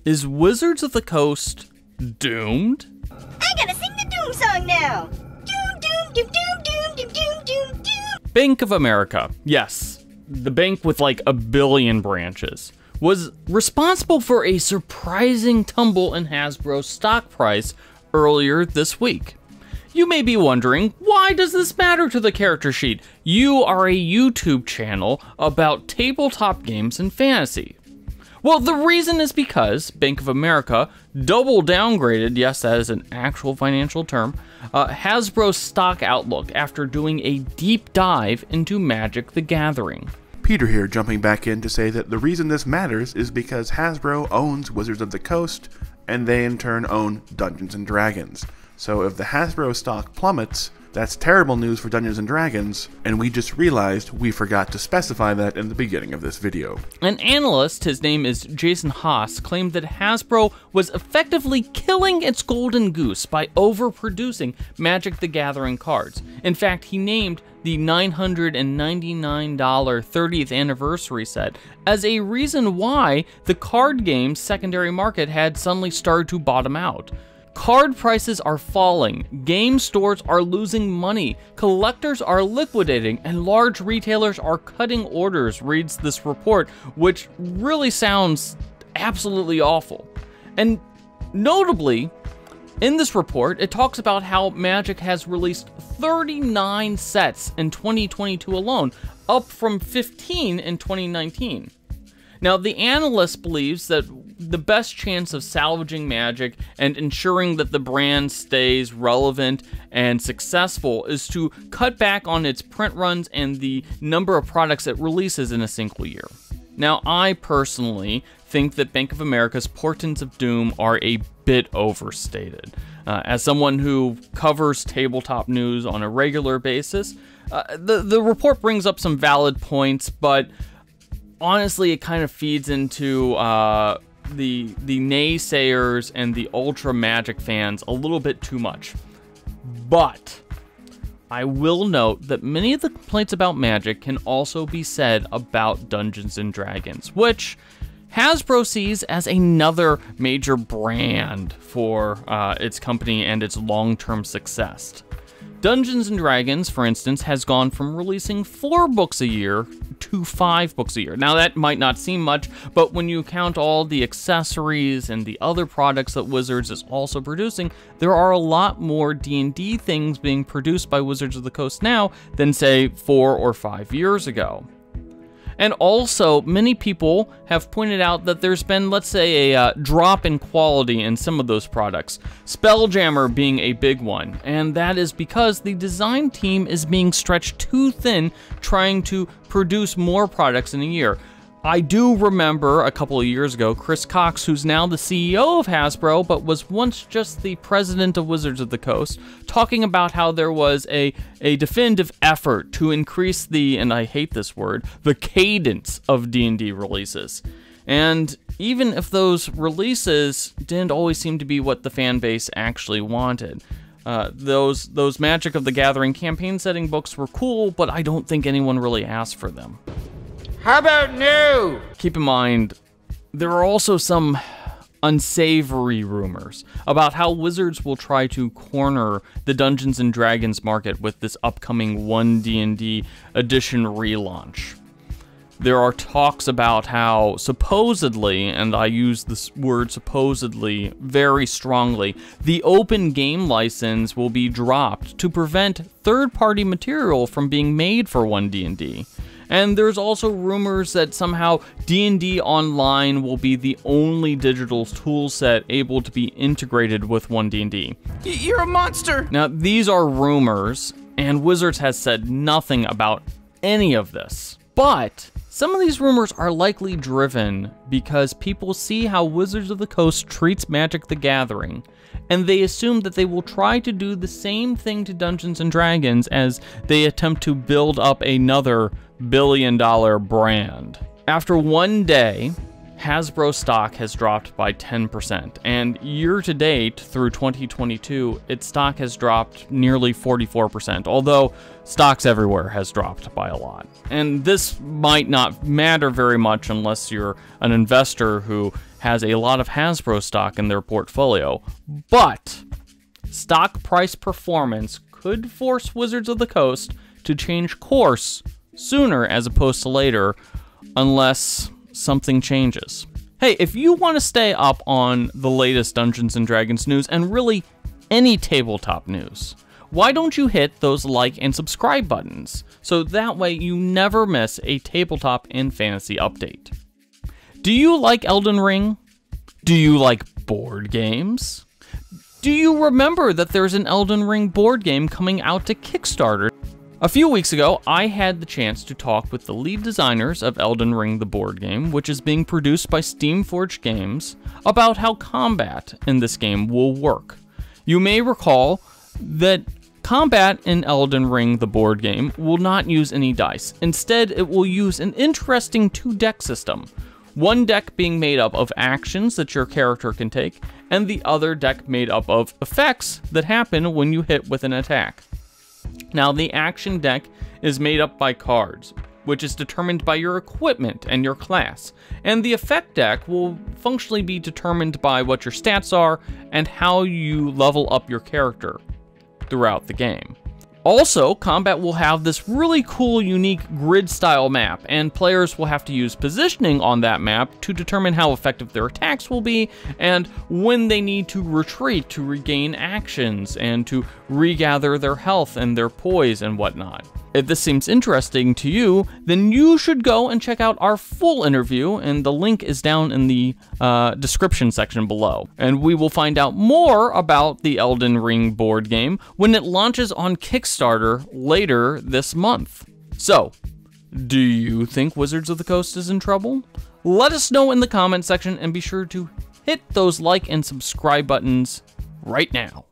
Is Wizards of the Coast doomed? I gotta sing the Doom song now! Doom, doom, doom, doom, doom, doom, doom, doom, doom! Bank of America, yes, the bank with like a billion branches, was responsible for a surprising tumble in Hasbro's stock price earlier this week. You may be wondering, why does this matter to the character sheet? You are a YouTube channel about tabletop games and fantasy. Well, the reason is because Bank of America double downgraded, yes, that is an actual financial term, Hasbro's stock outlook after doing a deep dive into Magic the Gathering. Peter here, jumping back in to say that the reason this matters is because Hasbro owns Wizards of the Coast, and they in turn own Dungeons & Dragons. So if the Hasbro stock plummets, that's terrible news for Dungeons & Dragons, and we just realized we forgot to specify that in the beginning of this video. An analyst, his name is Jason Haas, claimed that Hasbro was effectively killing its golden goose by overproducing Magic the Gathering cards. In fact, he named the $999 30th anniversary set as a reason why the card game's secondary market had suddenly started to bottom out. Card prices are falling, game stores are losing money, collectors are liquidating, and large retailers are cutting orders, reads this report, which really sounds absolutely awful. And notably, in this report, it talks about how Magic has released 39 sets in 2022 alone, up from 15 in 2019. Now, the analyst believes that the best chance of salvaging Magic and ensuring that the brand stays relevant and successful is to cut back on its print runs and the number of products it releases in a single year. Now, I personally think that Bank of America's portents of doom are a bit overstated. As someone who covers tabletop news on a regular basis, the report brings up some valid points, but honestly, it kind of feeds into the naysayers and the ultra Magic fans a little bit too much. But I will note that many of the complaints about Magic can also be said about Dungeons & Dragons, which Hasbro sees as another major brand for its company and its long-term success. Dungeons & Dragons, for instance, has gone from releasing 4 books a year to 5 books a year. Now, that might not seem much, but when you count all the accessories and the other products that Wizards is also producing, there are a lot more D&D things being produced by Wizards of the Coast now than, say, 4 or 5 years ago. And also, many people have pointed out that there's been, let's say, a drop in quality in some of those products, Spelljammer being a big one, and that is because the design team is being stretched too thin trying to produce more products in a year. I do remember a couple of years ago, Chris Cox, who's now the CEO of Hasbro, but was once just the president of Wizards of the Coast, talking about how there was a definitive effort to increase the, and I hate this word, the cadence of D&D releases. And even if those releases didn't always seem to be what the fan base actually wanted. Those Magic of the Gathering campaign setting books were cool, but I don't think anyone really asked for them. How about no? Keep in mind, there are also some unsavory rumors about how Wizards will try to corner the Dungeons & Dragons market with this upcoming 1D&D edition relaunch. There are talks about how supposedly, and I use this word supposedly very strongly, the open game license will be dropped to prevent third-party material from being made for 1D&D. And there's also rumors that somehow D&D Online will be the only digital toolset able to be integrated with 1D&D. You're a monster! Now, these are rumors, and Wizards has said nothing about any of this. But some of these rumors are likely driven because people see how Wizards of the Coast treats Magic the Gathering, and they assume that they will try to do the same thing to Dungeons & Dragons as they attempt to build up another billion-dollar brand. After one day, Hasbro stock has dropped by 10%, and year to date through 2022, its stock has dropped nearly 44%, although stocks everywhere has dropped by a lot. And this might not matter very much unless you're an investor who has a lot of Hasbro stock in their portfolio, but stock price performance could force Wizards of the Coast to change course sooner as opposed to later, unless something changes. Hey, if you want to stay up on the latest Dungeons & Dragons news, and really any tabletop news, why don't you hit those like and subscribe buttons, so that way you never miss a tabletop and fantasy update. Do you like Elden Ring? Do you like board games? Do you remember that there's an Elden Ring board game coming out to Kickstarter? A few weeks ago, I had the chance to talk with the lead designers of Elden Ring the board game, which is being produced by Steamforged Games, about how combat in this game will work. You may recall that combat in Elden Ring the board game will not use any dice. Instead, it will use an interesting 2-deck system. One deck being made up of actions that your character can take, and the other deck made up of effects that happen when you hit with an attack. Now, the action deck is made up by cards, which is determined by your equipment and your class, and the effect deck will functionally be determined by what your stats are and how you level up your character throughout the game. Also, combat will have this really cool, unique grid-style map, and players will have to use positioning on that map to determine how effective their attacks will be, and when they need to retreat to regain actions, and to regather their health and their poise and whatnot. If this seems interesting to you, then you should go and check out our full interview, and the link is down in the description section below. And we will find out more about the Elden Ring board game when it launches on Kickstarter later this month. So, do you think Wizards of the Coast is in trouble? Let us know in the comment section, and be sure to hit those like and subscribe buttons right now.